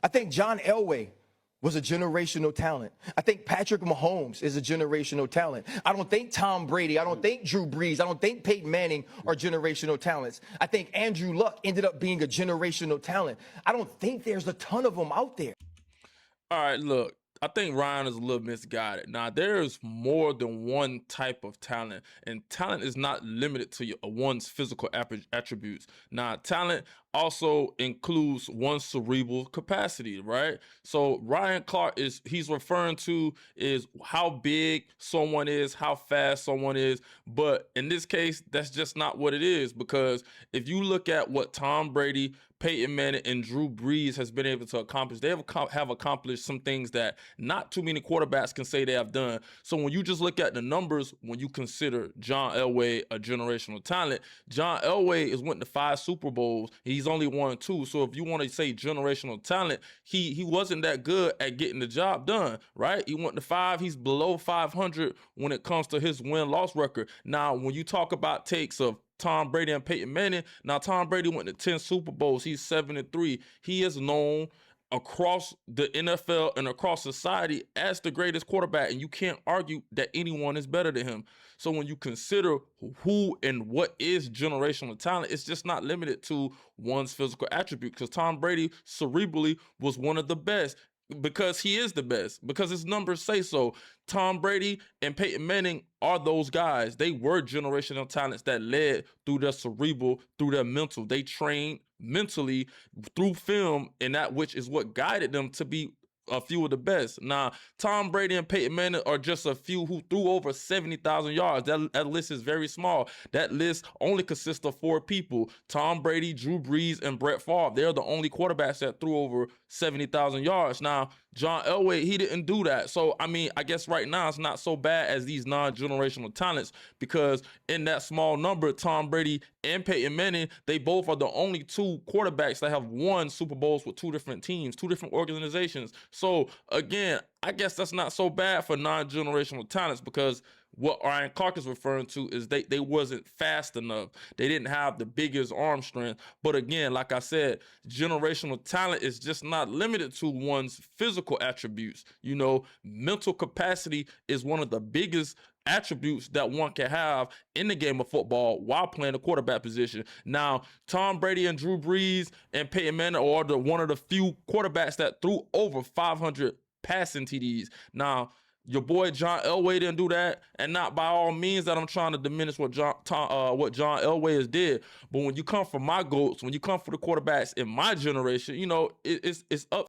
I think John Elway was a generational talent. I think Patrick Mahomes is a generational talent. I don't think Tom Brady, I don't think Drew Brees, I don't think Peyton Manning are generational talents. I think Andrew Luck ended up being a generational talent. I don't think there's a ton of them out there. All right, look, I think Ryan is a little misguided. Now, there's more than one type of talent, and talent is not limited to one's physical attributes. Now, talent also includes one's cerebral capacity, right? So Ryan Clark he's referring to is how big someone is, how fast someone is, but in this case, that's just not what it is, because if you look at what Tom Brady, Peyton Manning, and Drew Brees has been able to accomplish, they have accomplished some things that not too many quarterbacks can say they have done. So when you just look at the numbers, when you consider John Elway a generational talent, John Elway has went to 5 Super Bowls. He's only won 2. So if you want to say generational talent, he wasn't that good at getting the job done, right? He went to 5. He's below 500 when it comes to his win-loss record. Now, when you talk about takes of Tom Brady and Peyton Manning, now Tom Brady went to 10 Super Bowls. He's 7-3. He is known across the NFL and across society as the greatest quarterback, and you can't argue that anyone is better than him. So when you consider who and what is generational talent, it's just not limited to one's physical attribute, because Tom Brady cerebrally was one of the best, because he is the best, because his numbers say so. Tom Brady and Peyton Manning are those guys. They were generational talents that led through their cerebral, through their mental. They trained mentally through film, and that which is what guided them to be a few of the best. Now, Tom Brady and Peyton Manning are just a few who threw over 70,000 yards. That list is very small. That list only consists of 4 people: Tom Brady, Drew Brees, and Brett Favre. They're the only quarterbacks that threw over 70,000 yards. Now, John Elway, he didn't do that. So, I mean, I guess right now it's not so bad as these non-generational talents, because in that small number, Tom Brady and Peyton Manning, they both are the only 2 quarterbacks that have won Super Bowls with 2 different teams, 2 different organizations. So, again, I guess that's not so bad for non-generational talents, because what Ryan Clark is referring to is they wasn't fast enough. They didn't have the biggest arm strength. But again, like I said, generational talent is just not limited to one's physical attributes. You know, mental capacity is one of the biggest attributes that one can have in the game of football while playing the quarterback position. Now, Tom Brady and Drew Brees and Peyton Manning are one of the few quarterbacks that threw over 500 passing TDs. Now, your boy John Elway didn't do that, and not by all means that I'm trying to diminish what John Elway has did. But when you come for my GOATs, when you come for the quarterbacks in my generation, you know, it's up